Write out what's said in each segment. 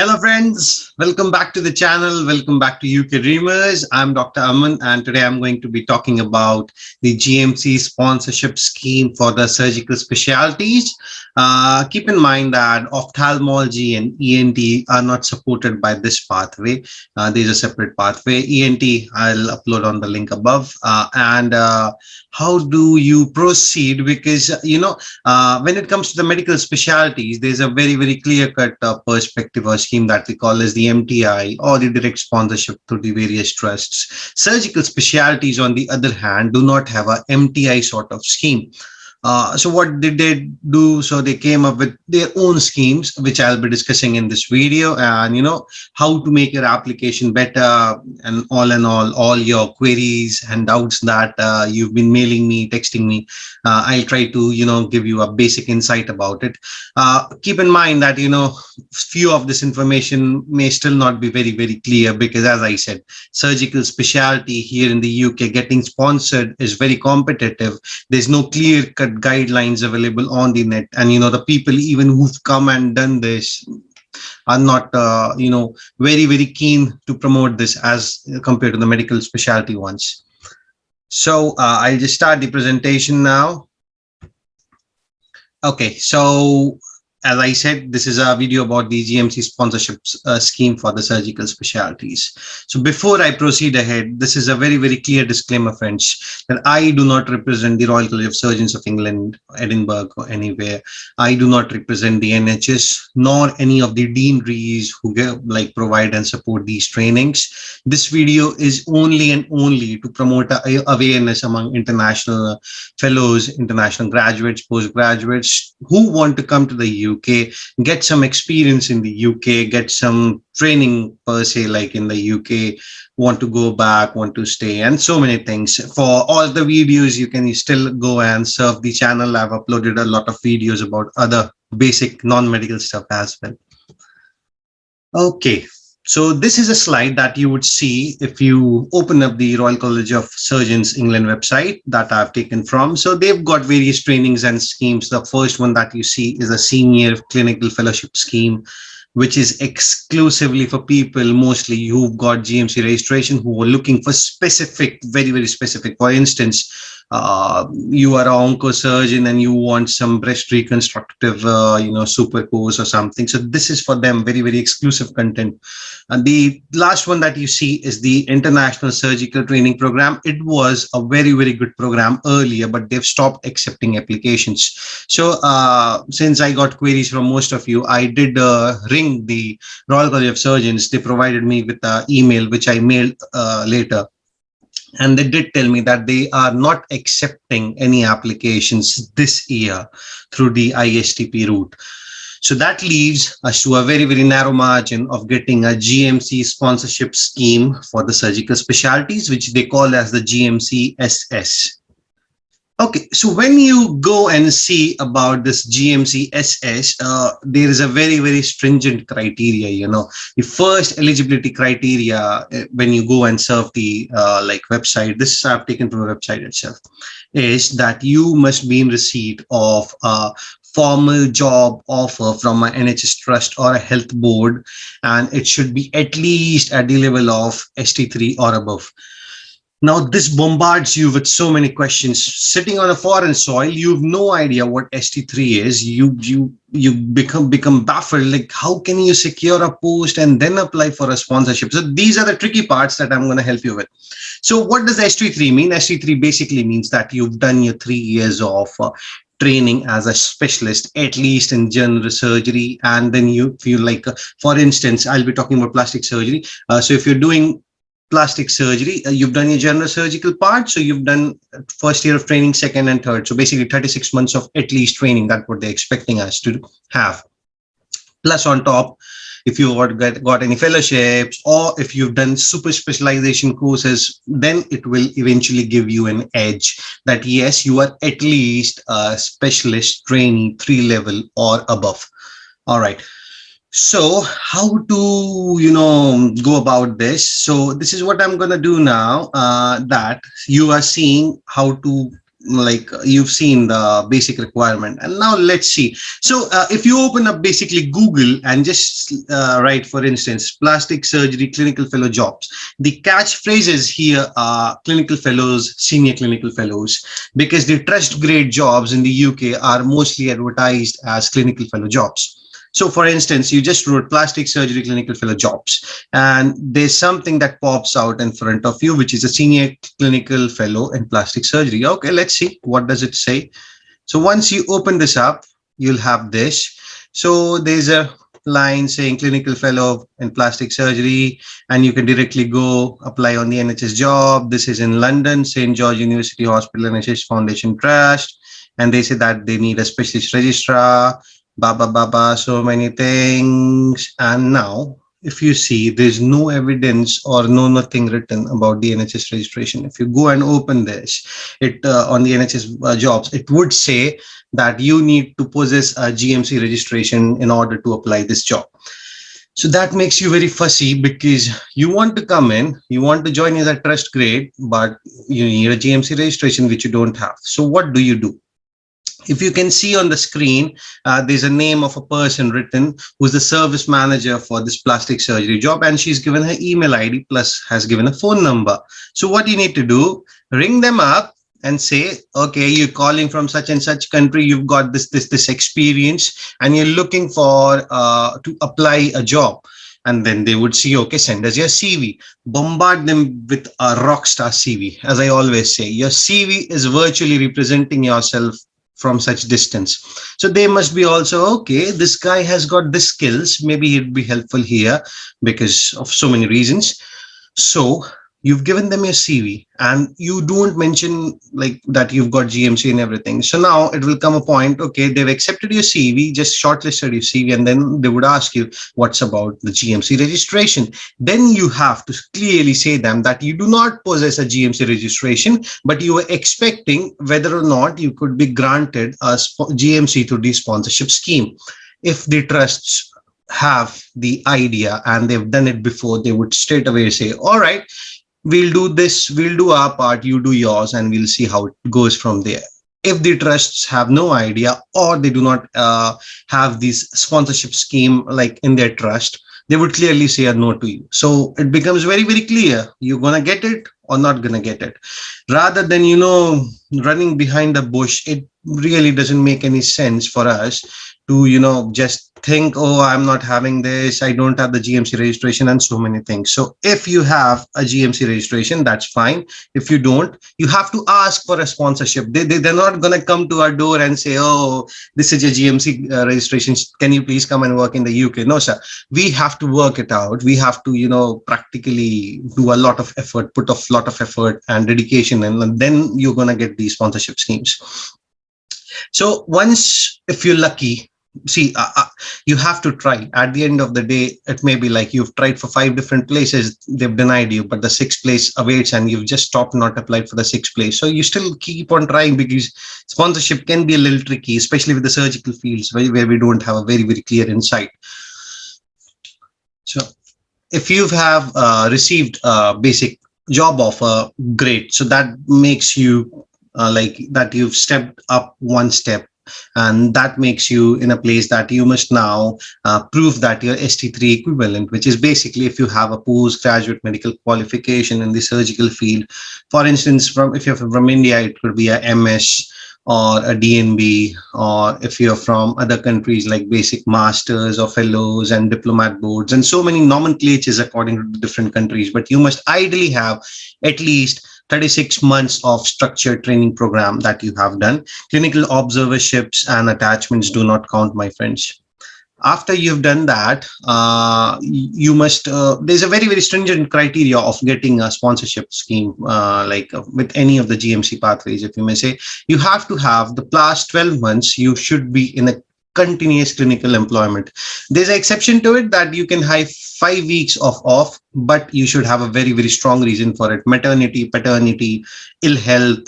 Hello friends, welcome back to the channel. Welcome back to UK Dreamers. I'm Dr. Aman and today I'm going to be talking about the GMC sponsorship scheme for the surgical specialties. Keep in mind that ophthalmology and ENT are not supported by this pathway. There's a separate pathway. ENT, I'll upload on the link above. How do you proceed? Because, when it comes to the medical specialties, there's a very clear-cut perspective or scheme that we call as the MTI or the direct sponsorship through the various trusts. Surgical specialties, on the other hand, do not have a MTI sort of scheme. So what did they do? So they came up with their own schemes, which I'll be discussing in this video, and how to make your application better, and all your queries and doubts that you've been mailing me, texting me. I'll try to give you a basic insight about it. Keep in mind that few of this information may still not be very clear, because as I said, surgical specialty here in the UK getting sponsored is very competitive. There's no clear-cut guidelines available on the net, and the people even who've come and done this are not very keen to promote this as compared to the medical specialty ones. So I'll just start the presentation now. Okay, so as I said, this is a video about the GMC sponsorship scheme for the surgical specialties. So before I proceed ahead, this is a very clear disclaimer, friends, that I do not represent the Royal College of Surgeons of England, Edinburgh, or anywhere. I do not represent the NHS, nor any of the deaneries who provide and support these trainings. This video is only and only to promote awareness among international fellows, international graduates, postgraduates who want to come to the UK, get some experience in the UK, get some training per se, like in the UK, want to go back, want to stay, and so many things. For all the videos, you can still go and surf the channel. I've uploaded a lot of videos about other basic non-medical stuff as well. Okay. So this is a slide that you would see if you open up the Royal College of Surgeons England website that I've taken from. So they've got various trainings and schemes. The first one that you see is a senior clinical fellowship scheme, which is exclusively for people mostly who've got GMC registration, who are looking for specific, very specific. For instance, you are an oncosurgeon and you want some breast reconstructive, super course or something. So this is for them, very exclusive content. And the last one that you see is the International Surgical Training Program. It was a very good program earlier, but they've stopped accepting applications. So since I got queries from most of you, I did ring the Royal College of Surgeons. They provided me with an email, which I mailed later. And they did tell me that they are not accepting any applications this year through the ISTP route. So that leaves us to a very narrow margin of getting a GMC sponsorship scheme for the surgical specialties, which they call as the GMC SS. Okay, so when you go and see about this GMC SS, there is a very stringent criteria. The first eligibility criteria when you go and surf the website, this I've taken from the website itself, is that you must be in receipt of a formal job offer from an NHS trust or a health board, and it should be at least at the level of ST3 or above. Now, this bombards you with so many questions. Sitting on a foreign soil, you have no idea what ST3 is. You become baffled. Like, how can you secure a post and then apply for a sponsorship? So these are the tricky parts that I'm going to help you with. So what does ST3 mean? ST3 basically means that you've done your 3 years of training as a specialist, at least in general surgery, and then you feel like, for instance, I'll be talking about plastic surgery. So if you're doing plastic surgery, you've done your general surgical part, so you've done first year of training, second and third, so basically 36 months of at least training. That's what they're expecting us to have. Plus on top, if you got any fellowships, or if you've done super specialization courses, then it will eventually give you an edge that yes, you are at least a specialist trainee 3 level or above. All right. So how to, go about this? So this is what I'm going to do now, that you are seeing how to like you've seen the basic requirement. And now let's see. So if you open up basically Google and just write, for instance, plastic surgery clinical fellow jobs, the catchphrases here are clinical fellows, senior clinical fellows, because the trust grade jobs in the UK are mostly advertised as clinical fellow jobs. So for instance, you just wrote plastic surgery clinical fellow jobs, and there's something that pops out in front of you, which is a senior clinical fellow in plastic surgery. Okay, let's see. What does it say? So once you open this up, you'll have this. So there's a line saying clinical fellow in plastic surgery, and you can directly go apply on the NHS job. This is in London, St. George University Hospital NHS Foundation Trust. And they say that they need a specialist registrar, so many things. And now if you see, there's no evidence or nothing written about the NHS registration. If you go and open this, it on the NHS jobs, it would say that you need to possess a GMC registration in order to apply this job. So that makes you very fussy, because you want to come in, you want to join as a trust grade, but you need a GMC registration, which you don't have. So what do? If you can see on the screen, there's a name of a person written who's the service manager for this plastic surgery job, and she's given her email ID plus has given a phone number. So what you need to do, ring them up and say, okay, you're calling from such and such country, you've got this experience, and you're looking for to apply a job. And then they would see, okay, send us your CV. Bombard them with a rock star CV. As I always say, your CV is virtually representing yourself from such distance. So they must be also, okay, this guy has got the skills, maybe he'd be helpful here because of so many reasons. So you've given them your CV, and you don't mention like that you've got GMC and everything. So now it will come a point, okay, they've accepted your CV, just shortlisted your CV, and then they would ask you, what's about the GMC registration? Then you have to clearly say them that you do not possess a GMC registration, but you are expecting whether or not you could be granted a GMC through the sponsorship scheme. If the trusts have the idea and they've done it before, they would straight away say, all right, we'll do this, we'll do our part, you do yours, and we'll see how it goes from there. If the trusts have no idea, or they do not have this sponsorship scheme like in their trust, they would clearly say a no to you. So it becomes very, very clear, you're going to get it or not going to get it. Rather than, running behind the bush, it really doesn't make any sense for us to, just think, oh, I'm not having this, I don't have the GMC registration, and so many things. So if you have a GMC registration, that's fine. If you don't, you have to ask for a sponsorship. They're not going to come to our door and say, oh, this is your GMC registration, can you please come and work in the UK? No, sir. We have to work it out. We have to, practically do a lot of effort, put a lot of effort and dedication, and then you're going to get these sponsorship schemes. So once, if you're lucky, see, you have to try. At the end of the day, it may be like you've tried for 5 different places, they've denied you, but the 6th place awaits, and you've just stopped, not applied for the 6th place. So you still keep on trying, because sponsorship can be a little tricky, especially with the surgical fields where we don't have a very, very clear insight. So if you have received a basic job offer, great. So that makes you like that you've stepped up one step, and that makes you in a place that you must now prove that you're ST3 equivalent, which is basically if you have a postgraduate medical qualification in the surgical field. For instance, if you're from India, it could be a MS or a DNB, or if you're from other countries, like basic masters or fellows and diplomat boards, and so many nomenclatures according to different countries. But you must ideally have at least 36 months of structured training program that you have done. Clinical observerships and attachments do not count, my friends. After you've done that, you must, there's a very, very stringent criteria of getting a sponsorship scheme, with any of the GMC pathways, if you may say. You have to have the past 12 months, you should be in a continuous clinical employment. There's an exception to it that you can have 5 weeks of off, but you should have a very, very strong reason for it. Maternity, paternity, ill health,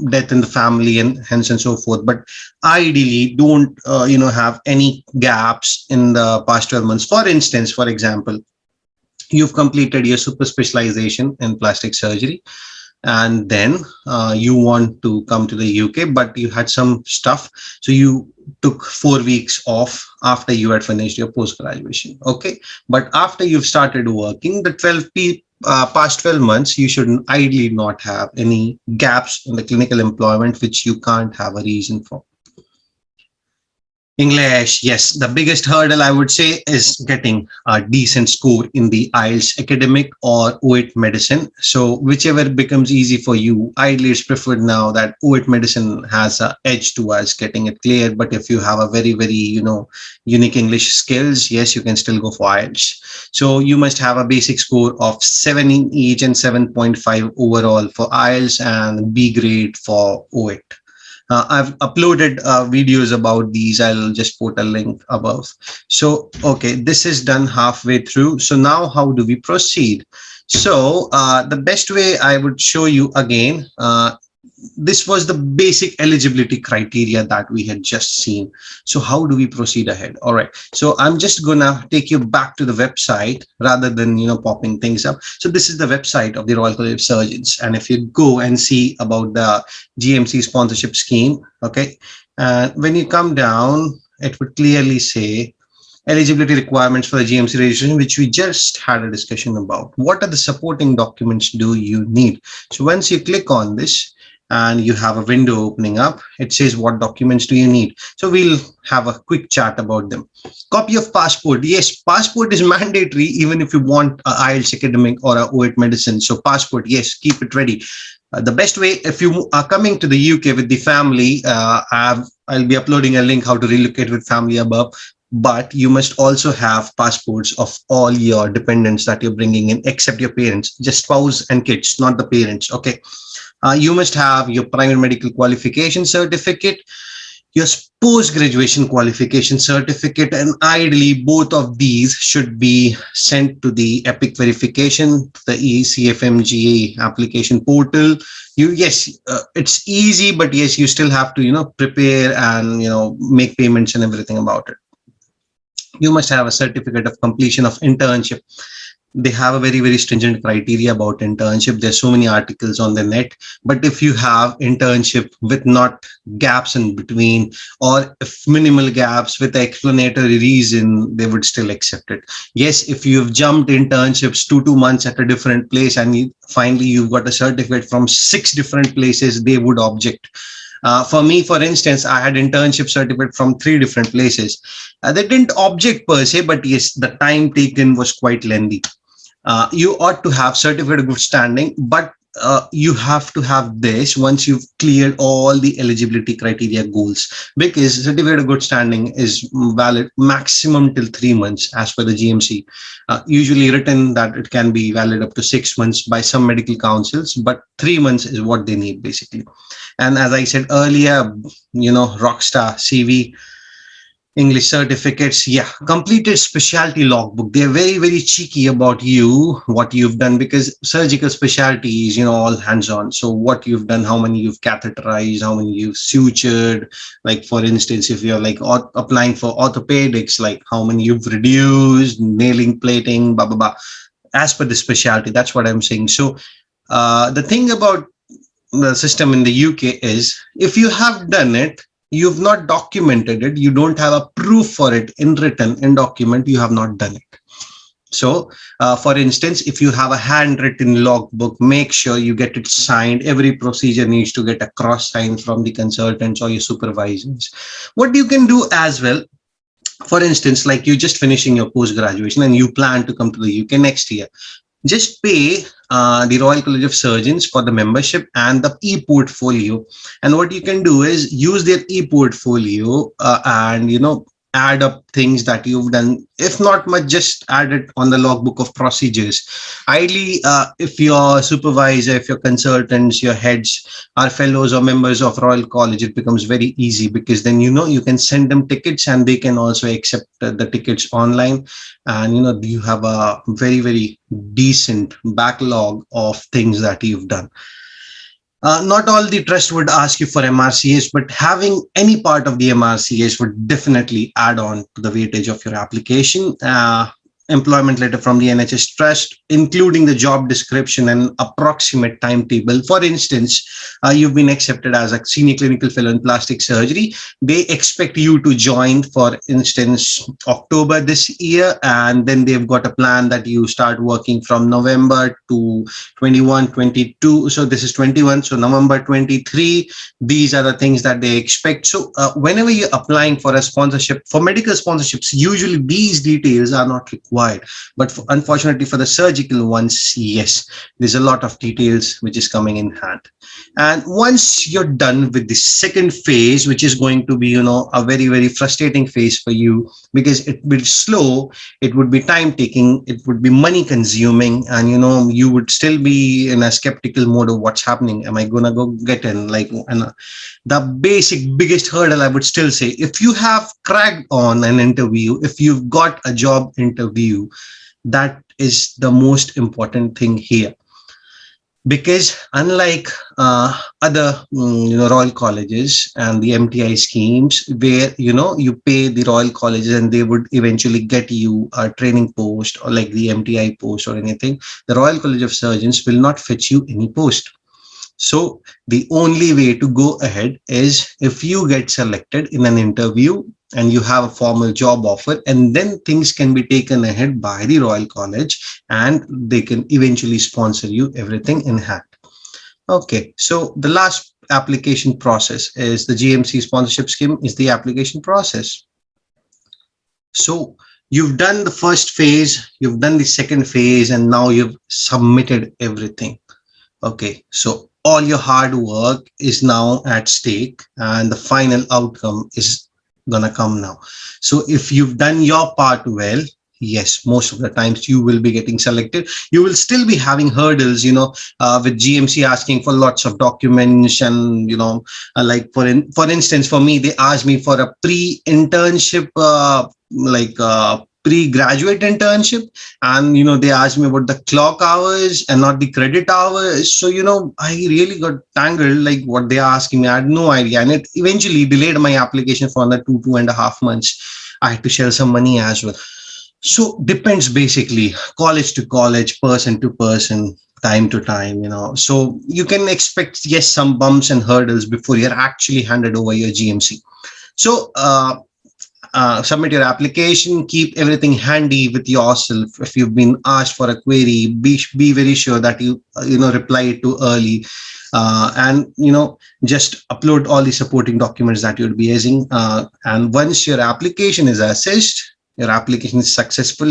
death in the family, and hence and so forth. But ideally, don't have any gaps in the past 12 months. For instance, for example, you've completed your super specialization in plastic surgery, and then you want to come to the UK, but you had some stuff, so you took 4 weeks off after you had finished your post graduation. Okay, but after you've started working, the past 12 months, you should ideally not have any gaps in the clinical employment which you can't have a reason for. English, yes. The biggest hurdle I would say is getting a decent score in the IELTS academic or OET medicine. So whichever becomes easy for you, ideally it's preferred now that OET medicine has an edge towards getting it cleared. But if you have a very, unique English skills, yes, you can still go for IELTS. So you must have a basic score of 7 in each and 7.5 overall for IELTS and B grade for OET. I've uploaded videos about these. I'll just put a link above. So, okay, this is done halfway through. So now how do we proceed? So the best way I would show you again, this was the basic eligibility criteria that we had just seen. So how do we proceed ahead? All right. So I'm just gonna take you back to the website rather than popping things up. So this is the website of the Royal College of Surgeons, and if you go and see about the GMC sponsorship scheme, okay, and when you come down, it would clearly say eligibility requirements for the GMC registration, which we just had a discussion about. What are the supporting documents do you need? So once you click on this, and you have a window opening up, it says what documents do you need. So we'll have a quick chat about them. Copy of passport. Yes, passport is mandatory even if you want a IELTS academic or a OET medicine. So passport, yes, keep it ready. The best way, if you are coming to the UK with the family, I'll be uploading a link how to relocate with family above. But you must also have passports of all your dependents that you're bringing in, except your parents, just spouse and kids, not the parents. Okay. You must have your primary medical qualification certificate, your post-graduation qualification certificate, and ideally both of these should be sent to the EPIC verification, the ECFMGA application portal. It's easy, but yes, you still have to prepare and make payments and everything about it. You must have a certificate of completion of internship. They have a very stringent criteria about internship. There's so many articles on the net, but if you have internship with not gaps in between, or if minimal gaps with explanatory reason, they would still accept it. Yes, if you've jumped internships 2 months at a different place and finally you've got a certificate from 6 different places, they would object. For me, for instance, I had internship certificate from 3 different places. They didn't object per se, but yes, the time taken was quite lengthy. You ought to have certificate of good standing, but you have to have this once you've cleared all the eligibility criteria goals, because certificate of good standing is valid maximum till 3 months as per the GMC. Usually written that it can be valid up to 6 months by some medical councils, but 3 months is what they need basically. And as I said earlier, rockstar CV, English certificates, completed specialty logbook. They're very cheeky about what you've done, because surgical specialties, all hands-on. So what you've done, how many you've catheterized, how many you've sutured. Like for instance, if you're like applying for orthopedics, like how many you've reduced, nailing, plating, blah blah blah, as per the specialty. That's what I'm saying. So the thing about the system in the UK is, if you have done it, you've not documented it, you don't have a proof for it in written, in document, you have not done it. So for instance, if you have a handwritten logbook, make sure you get it signed. Every procedure needs to get a cross sign from the consultants or your supervisors. What you can do as well, for instance, like you just finishing your post graduation and you plan to come to the UK next year, just pay the Royal College of Surgeons for the membership and the e-portfolio. And what you can do is use their e-portfolio and add up things that you've done. If not much, just add it on the logbook of procedures. Ideally, if your supervisor, if your consultants, your heads are fellows or members of Royal College, it becomes very easy, because then you can send them tickets and they can also accept the tickets online. And you have a very decent backlog of things that you've done. Not all the trust would ask you for MRCS, but having any part of the MRCS would definitely add on to the weightage of your application. employment letter from the NHS trust, including the job description and approximate timetable. For instance, you've been accepted as a senior clinical fellow in plastic surgery. They expect you to join, for instance, October this year, and then they've got a plan that you start working from November to 21, 22. So this is 21. So November 23. These are the things that they expect. So whenever you're applying for a sponsorship, for medical sponsorships, usually these details are not required, but unfortunately for the surgical ones, yes, there's a lot of details which is coming in hand. And once you're done with the second phase, which is going to be, a very, very frustrating phase for you, because it will be slow, it would be time taking, it would be money consuming, and you would still be in a skeptical mode of what's happening. Am I gonna go get in? And the basic biggest hurdle, I would still say, if you have cracked on an interview, if you've got a job interview, that is the most important thing here. Because unlike other royal colleges and the MTI schemes, where you pay the royal colleges and they would eventually get you a training post, or like the MTI post or anything, the Royal College of Surgeons will not fetch you any post. So the only way to go ahead is if you get selected in an interview and you have a formal job offer, and then things can be taken ahead by the Royal College and they can eventually sponsor you everything in hand. Okay, so the last application process is the GMC sponsorship scheme is the application process. So you've done the first phase, you've done the second phase, and now you've submitted everything. Okay, so all your hard work is now at stake and the final outcome is gonna come now. So if you've done your part well, yes, most of the times you will be getting selected. You will still be having hurdles, with GMC asking for lots of documents, and like for instance, for me, they asked me for a pre-internship, pre-graduate internship, and they asked me about the clock hours and not the credit hours. So I really got tangled, like what they are asking me, I had no idea, and it eventually delayed my application for another 2.5 months. I had to shell some money as well. So depends, basically, college to college, person to person, time to time, so you can expect, yes, some bumps and hurdles before you're actually handed over your GMC. So submit your application, keep everything handy with yourself. If you've been asked for a query, be very sure that you reply too early, and just upload all the supporting documents that you'll be using, and once your application is assessed, your application is successful,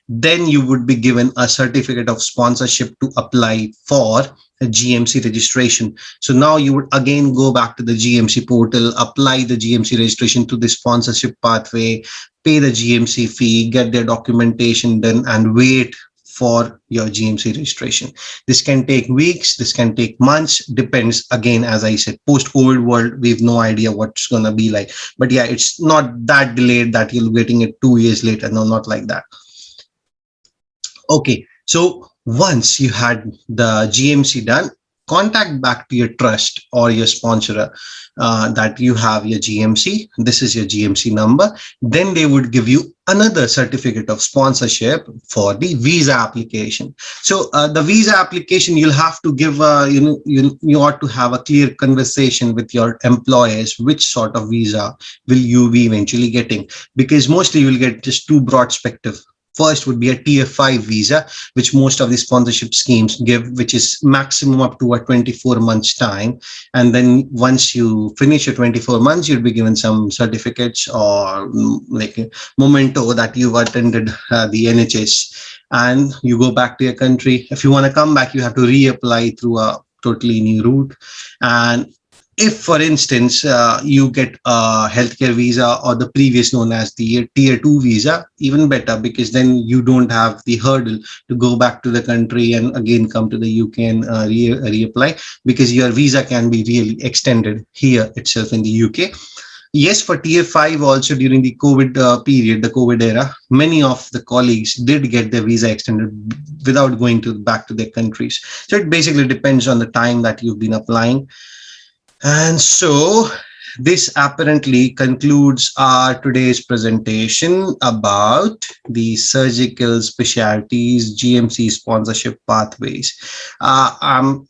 then you would be given a certificate of sponsorship to apply for a GMC registration. So now you would again go back to the GMC portal, apply the GMC registration to the sponsorship pathway, pay the GMC fee, get their documentation done, and wait for your GMC registration. This can take weeks, this can take months, depends. Again, as I said, post-COVID world, we have no idea what's going to be like. But yeah, it's not that delayed that you're getting it 2 years later. No, not like that. Okay, so once you had the GMC done, contact back to your trust or your sponsor that you have your GMC. This is your GMC number. Then they would give you another certificate of sponsorship for the visa application. So the visa application, you'll have to give, you ought to have a clear conversation with your employers, which sort of visa will you be eventually getting, because mostly you'll get just two broad spectrum. First would be a tier 5 visa, which most of the sponsorship schemes give, which is maximum up to a 24 months time. And then once you finish your 24 months, you'll be given some certificates or like a memento that you've attended the NHS, and you go back to your country. If you want to come back, you have to reapply through a totally new route. And if, for instance, you get a healthcare visa or the previous known as the tier 2 visa, even better, because then you don't have the hurdle to go back to the country and again come to the UK and reapply, because your visa can be really extended here itself in the UK. Yes, for tier 5 also during the COVID period, the COVID era, many of the colleagues did get their visa extended without going back to their countries. So it basically depends on the time that you've been applying. And so This apparently concludes our today's presentation about the surgical specialties GMC sponsorship pathways. I've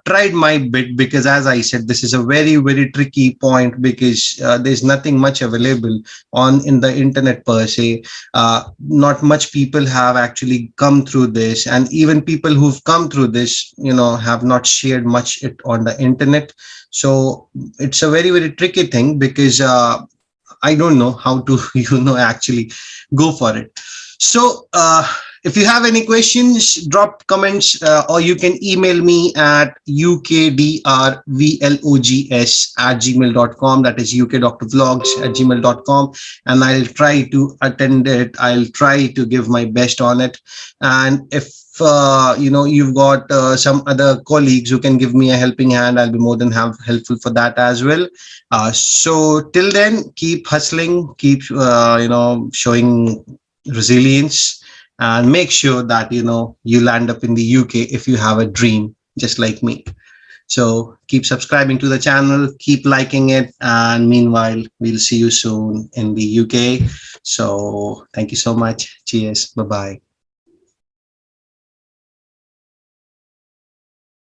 tried my bit, because as I said, this is a very tricky point, because there's nothing much available on in the internet per se. Not much people have actually come through this, and even people who've come through this, have not shared much it on the internet. So it's a very tricky thing, because I don't know how to actually go for it. So if you have any questions, drop comments, or you can email me at ukdrvlogs@gmail.com. That is ukdrvlogs@gmail.com, and I'll try to attend it. I'll try to give my best on it. And if you've got some other colleagues who can give me a helping hand, I'll be more than helpful for that as well. So till then, keep hustling, keep showing resilience, and make sure that you land up in the UK if you have a dream just like me. So keep subscribing to the channel, keep liking it, and meanwhile, we'll see you soon in the UK. So thank you so much. Cheers. Bye bye.